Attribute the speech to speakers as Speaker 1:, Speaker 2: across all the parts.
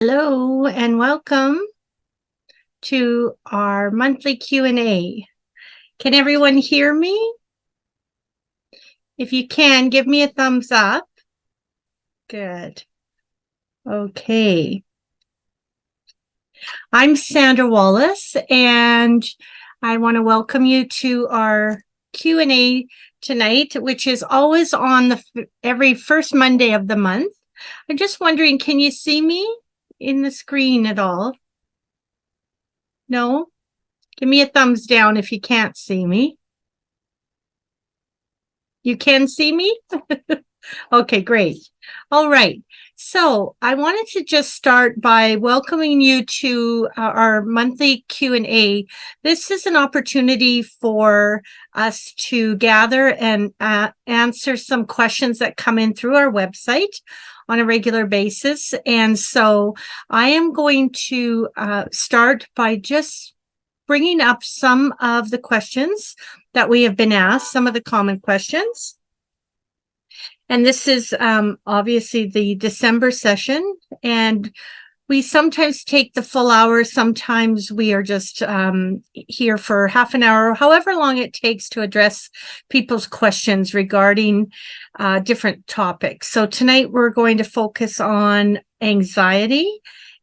Speaker 1: Hello and welcome to our monthly Q&A. Can everyone hear me? If you can, give me a thumbs up. Good. Okay. I'm Sandra Wallace, and I want to welcome you to our Q&A tonight, which is always on every first Monday of the month. I'm just wondering, can you see me in the screen at all? No? Give me a thumbs down if you can't see me. You can see me? Okay, great. All right. So I wanted to just start by welcoming you to our monthly Q&A. This is an opportunity for us to gather and answer some questions that come in through our website on a regular basis. And so I am going to start by just bringing up some of the questions that we have been asked, some of the common questions. And this is obviously the December session, and we sometimes take the full hour. Sometimes we are just here for half an hour, however long it takes to address people's questions regarding different topics. So tonight we're going to focus on anxiety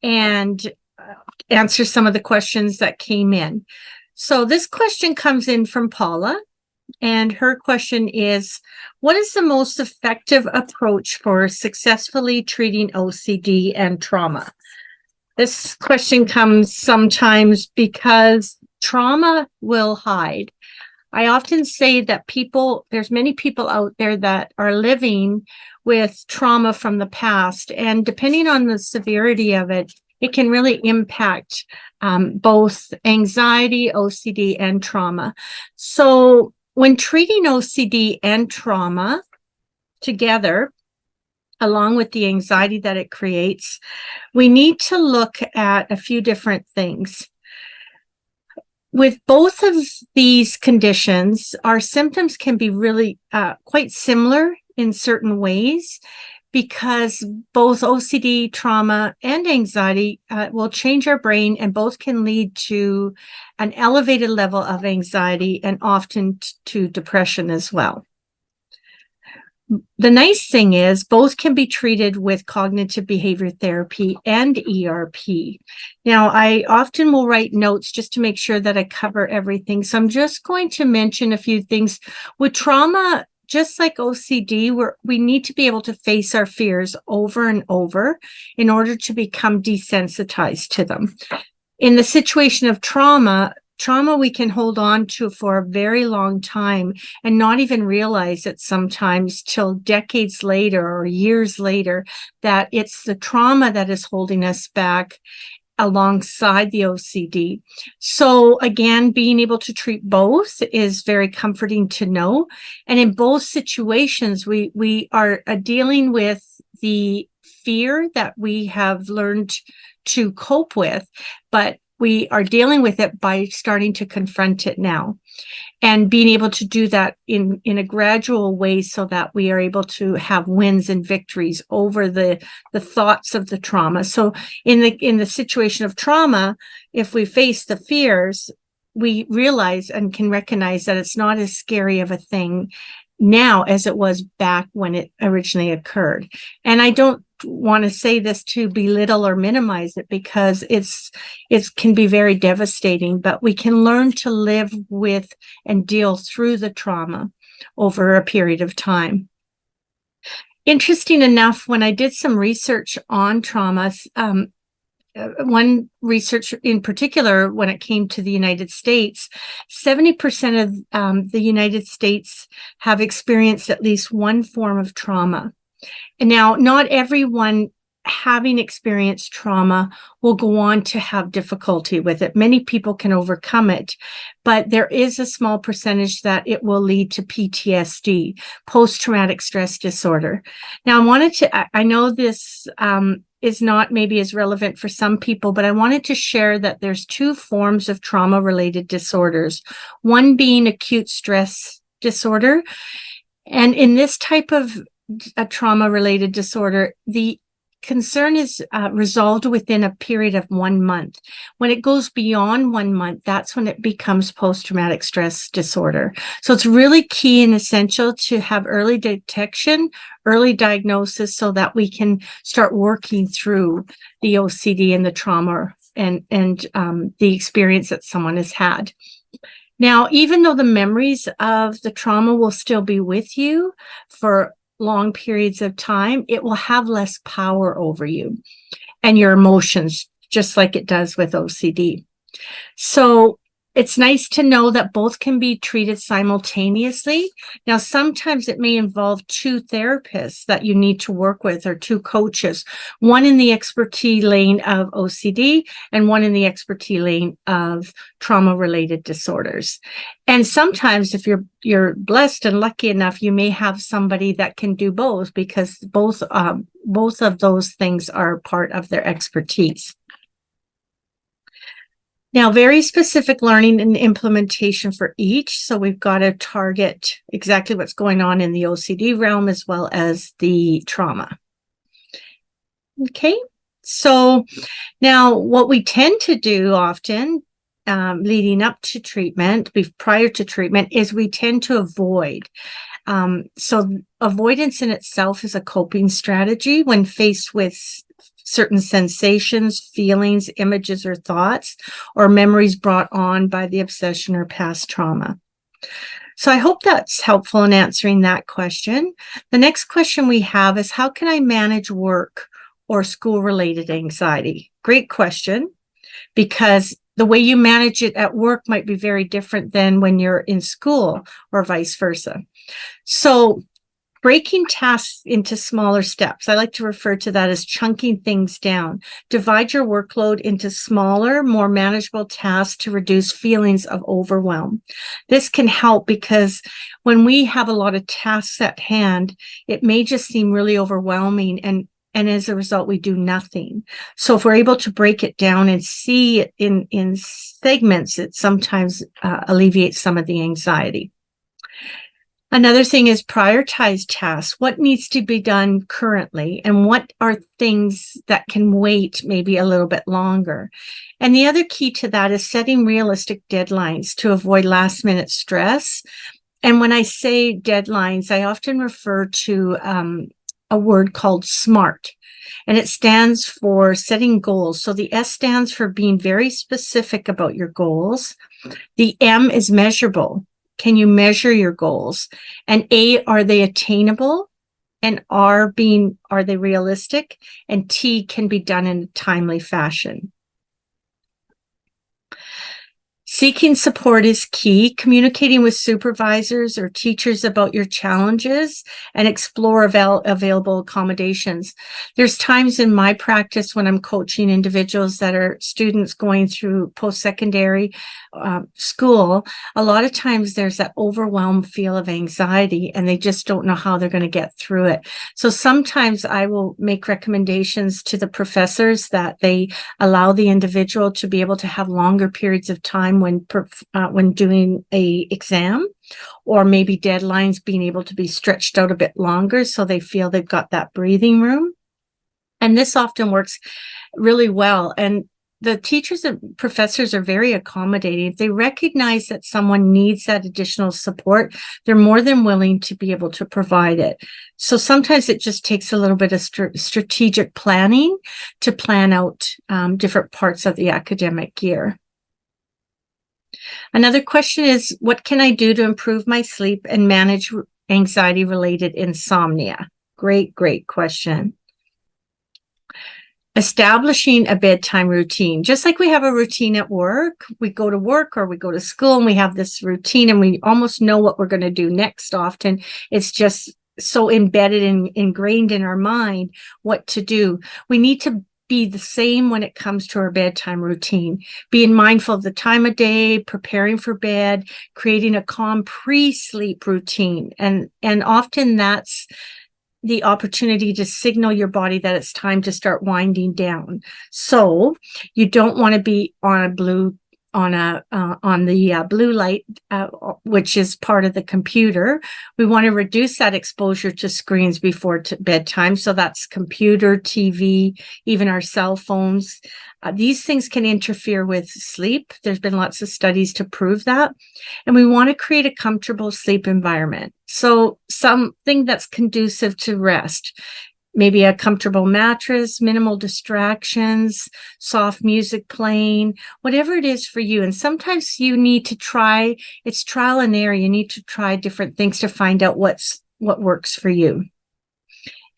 Speaker 1: and answer some of the questions that came in. So this question comes in from Paula. And her question is, what is the most effective approach for successfully treating OCD and trauma? This question comes sometimes because trauma will hide. I often say that there's many people out there that are living with trauma from the past, and depending on the severity of it, it can really impact both anxiety, OCD, and trauma. So when treating OCD and trauma together, along with the anxiety that it creates, we need to look at a few different things. With both of these conditions, our symptoms can be really quite similar in certain ways, because both OCD, trauma, and anxiety will change our brain, and both can lead to an elevated level of anxiety and often to depression as well. The nice thing is both can be treated with cognitive behavior therapy and ERP. Now, I often will write notes just to make sure that I cover everything. So I'm just going to mention a few things. With trauma, just like OCD, we need to be able to face our fears over and over in order to become desensitized to them. In the situation of trauma we can hold on to for a very long time and not even realize it sometimes till decades later or years later that it's the trauma that is holding us back alongside the OCD. So again, being able to treat both is very comforting to know. And in both situations, we are dealing with the fear that we have learned to cope with, but we are dealing with it by starting to confront it now and being able to do that in a gradual way so that we are able to have wins and victories over the thoughts of the trauma. So in the situation of trauma, if we face the fears, we realize and can recognize that it's not as scary of a thing now as it was back when it originally occurred. And I don't want to say this to belittle or minimize it, because it can be very devastating, but we can learn to live with and deal through the trauma over a period of time. Interesting enough, when I did some research on trauma, one research in particular, when it came to the United States, 70% of the United States have experienced at least one form of trauma. And now, not everyone having experienced trauma will go on to have difficulty with it. Many people can overcome it, but there is a small percentage that it will lead to PTSD, post-traumatic stress disorder. Now, I know this is not maybe as relevant for some people, but I wanted to share that there's two forms of trauma-related disorders, one being acute stress disorder. And in this type of a trauma-related disorder, the concern is resolved within a period of 1 month. When it goes beyond 1 month, that's when it becomes post-traumatic stress disorder. So it's really key and essential to have early detection, early diagnosis, so that we can start working through the OCD and the trauma and the experience that someone has had. Now, even though the memories of the trauma will still be with you for long periods of time, it will have less power over you and your emotions, just like it does with OCD. So it's nice to know that both can be treated simultaneously. Now, sometimes it may involve two therapists that you need to work with, or two coaches, one in the expertise lane of OCD and one in the expertise lane of trauma-related disorders. And sometimes if you're blessed and lucky enough, you may have somebody that can do both, because both of those things are part of their expertise. Now, very specific learning and implementation for each. So we've got to target exactly what's going on in the OCD realm as well as the trauma. Okay, so now what we tend to do often leading up to treatment, prior to treatment, is we tend to avoid. So avoidance in itself is a coping strategy when faced with certain sensations, feelings, images, or thoughts, or memories brought on by the obsession or past trauma. So I hope that's helpful in answering that question. The next question we have is, how can I manage work or school-related anxiety? Great question, because the way you manage it at work might be very different than when you're in school, or vice versa. So breaking tasks into smaller steps. I like to refer to that as chunking things down. Divide your workload into smaller, more manageable tasks to reduce feelings of overwhelm. This can help because when we have a lot of tasks at hand, it may just seem really overwhelming, and as a result, we do nothing. So if we're able to break it down and see it in segments, it sometimes alleviates some of the anxiety. Another thing is prioritize tasks. What needs to be done currently, and what are things that can wait maybe a little bit longer? And the other key to that is setting realistic deadlines to avoid last minute stress. And when I say deadlines, I often refer to a word called SMART, and it stands for setting goals. So the S stands for being very specific about your goals. The M is measurable. Can you measure your goals? And A, are they attainable? And R, are they realistic? And T, can be done in a timely fashion. Seeking support is key. Communicating with supervisors or teachers about your challenges and explore available accommodations. There's times in my practice when I'm coaching individuals that are students going through post-secondary school. A lot of times there's that overwhelmed feel of anxiety, and they just don't know how they're going to get through it. So sometimes I will make recommendations to the professors that they allow the individual to be able to have longer periods of time when doing a exam, or maybe deadlines being able to be stretched out a bit longer so they feel they've got that breathing room. And this often works really well. And the teachers and professors are very accommodating. If they recognize that someone needs that additional support, they're more than willing to be able to provide it. So sometimes it just takes a little bit of strategic planning to plan out different parts of the academic year. Another question is, what can I do to improve my sleep and manage anxiety-related insomnia? Great question. Establishing a bedtime routine. Just like we have a routine at work, we go to work or we go to school and we have this routine and we almost know what we're going to do next often. It's just so embedded and ingrained in our mind what to do. We need to be the same when it comes to our bedtime routine, being mindful of the time of day, preparing for bed, creating a calm pre-sleep routine. And often that's the opportunity to signal your body that it's time to start winding down. So you don't want to be on a blue the blue light, which is part of the computer. We want to reduce that exposure to screens before bedtime. So that's computer, TV, even our cell phones. These things can interfere with sleep. There's been lots of studies to prove that. And we want to create a comfortable sleep environment. So something that's conducive to rest. Maybe a comfortable mattress, minimal distractions, soft music playing, whatever it is for you. And sometimes you need to try, it's trial and error. You need to try different things to find out what works for you.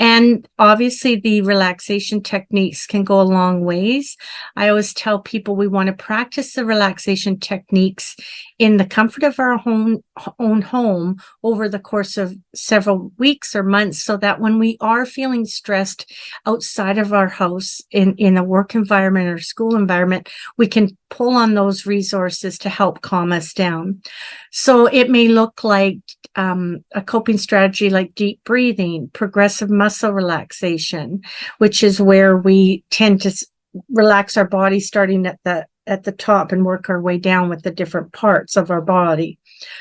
Speaker 1: And obviously the relaxation techniques can go a long ways. I always tell people we want to practice the relaxation techniques in the comfort of our own home over the course of several weeks or months, so that when we are feeling stressed outside of our house in a work environment or school environment, we can pull on those resources to help calm us down. So it may look like a coping strategy like deep breathing, progressive muscle relaxation, which is where we tend to relax our body starting at the top and work our way down with the different parts of our body.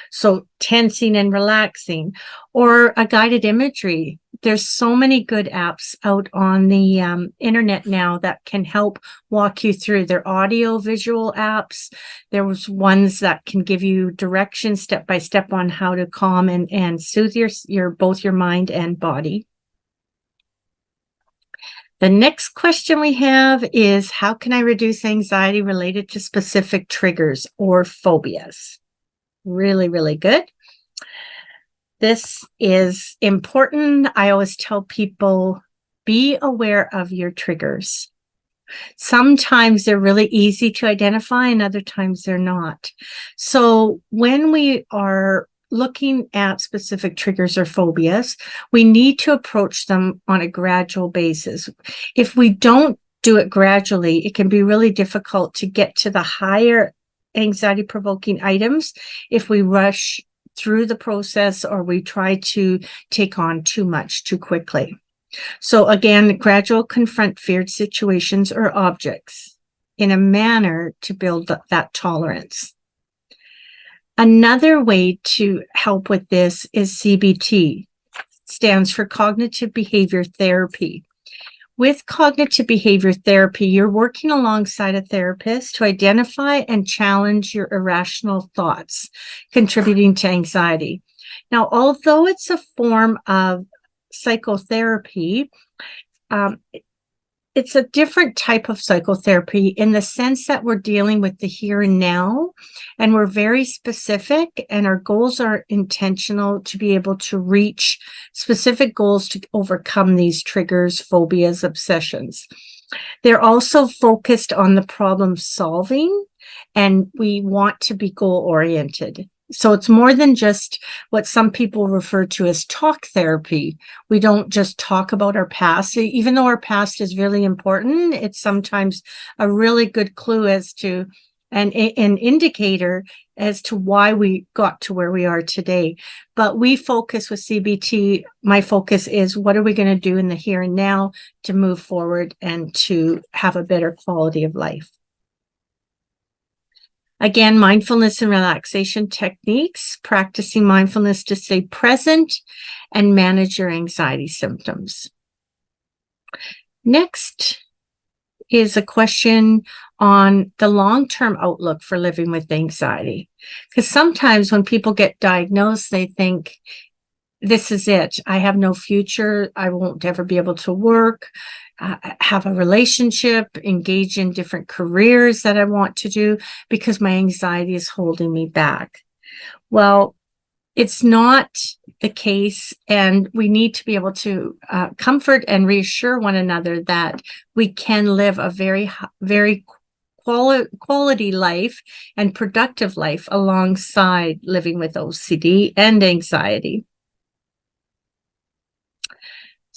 Speaker 1: So tensing and relaxing, or a guided imagery. There's so many good apps out on the internet now that can help walk you through. They're audio visual apps. There was ones that can give you directions step by step on how to calm and soothe your both your mind and body. The next question we have is, how can I reduce anxiety related to specific triggers or phobias? Really, really good. This is important. I always tell people, be aware of your triggers. Sometimes they're really easy to identify and other times they're not. So when we are looking at specific triggers or phobias, we need to approach them on a gradual basis. If we don't do it gradually, it can be really difficult to get to the higher anxiety-provoking items if we rush through the process or we try to take on too much too quickly. So again, gradual confront feared situations or objects in a manner to build that tolerance. Another way to help with this is CBT. It stands for cognitive behavior therapy. With cognitive behavior therapy, you're working alongside a therapist to identify and challenge your irrational thoughts, contributing to anxiety. Now, although it's a form of psychotherapy, it's a different type of psychotherapy in the sense that we're dealing with the here and now, and we're very specific, and our goals are intentional to be able to reach specific goals to overcome these triggers, phobias, obsessions. They're also focused on the problem solving, and we want to be goal-oriented. So it's more than just what some people refer to as talk therapy. We don't just talk about our past. Even though our past is really important, it's sometimes a really good clue as to an indicator as to why we got to where we are today. But we focus with CBT. My focus is, what are we going to do in the here and now to move forward and to have a better quality of life? Again, mindfulness and relaxation techniques, practicing mindfulness to stay present and manage your anxiety symptoms. Next is a question on the long-term outlook for living with anxiety. Because sometimes when people get diagnosed, they think, this is it. I have no future. I won't ever be able to work, have a relationship, engage in different careers that I want to do because my anxiety is holding me back. Well, it's not the case, and we need to be able to comfort and reassure one another that we can live a very quality life and productive life alongside living with OCD and anxiety.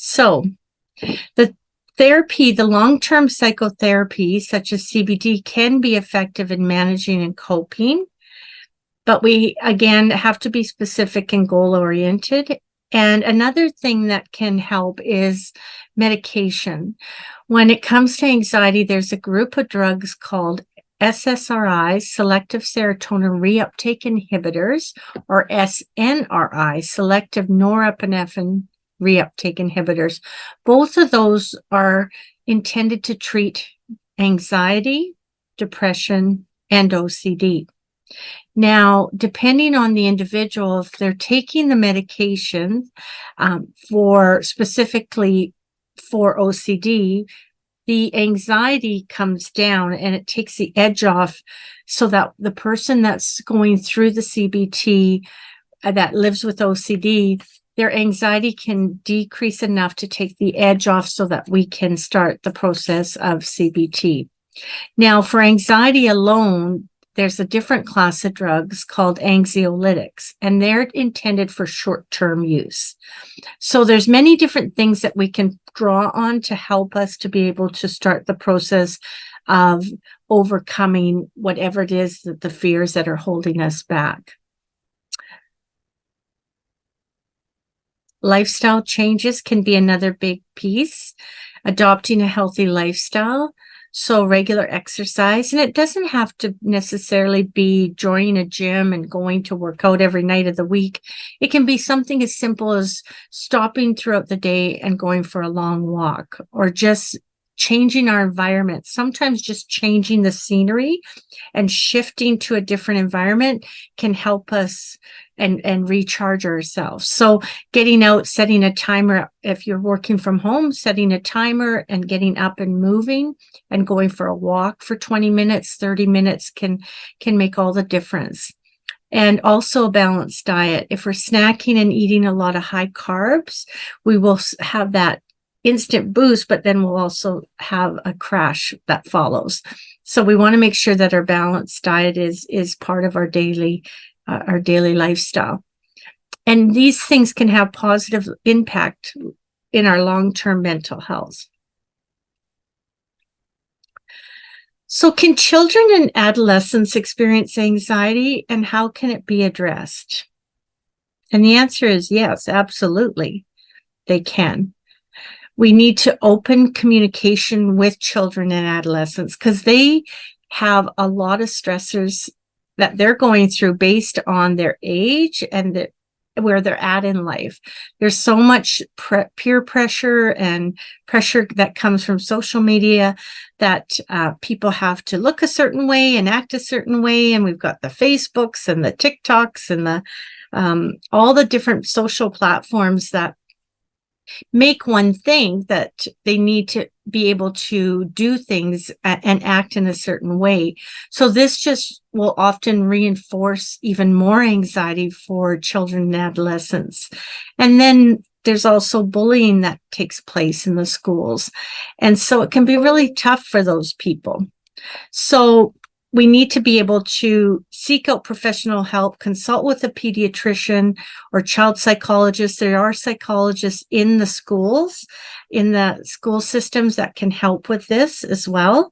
Speaker 1: So the therapy, the long-term psychotherapy, such as CBT, can be effective in managing and coping, but we, again, have to be specific and goal-oriented. And another thing that can help is medication. When it comes to anxiety, there's a group of drugs called SSRIs, selective serotonin reuptake inhibitors, or SNRI, selective norepinephrine reuptake inhibitors. Both of those are intended to treat anxiety, depression, and OCD. Now, depending on the individual, if they're taking the medication for specifically for OCD, the anxiety comes down and it takes the edge off so that the person that's going through the CBT that lives with OCD, their anxiety can decrease enough to take the edge off so that we can start the process of CBT. Now, for anxiety alone, there's a different class of drugs called anxiolytics, and they're intended for short-term use. So there's many different things that we can draw on to help us to be able to start the process of overcoming whatever it is that the fears that are holding us back. Lifestyle changes can be another big piece. Adopting a healthy lifestyle. So regular exercise, and it doesn't have to necessarily be joining a gym and going to work out every night of the week. It can be something as simple as stopping throughout the day and going for a long walk, or just changing our environment. Sometimes just changing the scenery and shifting to a different environment can help us and recharge ourselves. So getting out, setting a timer, if you're working from home, setting a timer and getting up and moving and going for a walk for 20 minutes, 30 minutes can make all the difference. And also a balanced diet. If we're snacking and eating a lot of high carbs, we will have that instant boost, but then we'll also have a crash that follows. So we want to make sure that our balanced diet is part of our daily lifestyle. And these things can have positive impact in our long-term mental health. So can children and adolescents experience anxiety, and how can it be addressed? And the answer is yes, absolutely, they can. We need to open communication with children and adolescents because they have a lot of stressors that they're going through based on their age and where they're at in life. There's so much peer pressure and pressure that comes from social media that people have to look a certain way and act a certain way. And we've got the Facebooks and the TikToks and the all the different social platforms that make one think that they need to be able to do things and act in a certain way. So this just will often reinforce even more anxiety for children and adolescents. And then there's also bullying that takes place in the schools. And so it can be really tough for those people. So we need to be able to seek out professional help, consult with a pediatrician or child psychologist. There are psychologists in the schools, in the school systems that can help with this as well.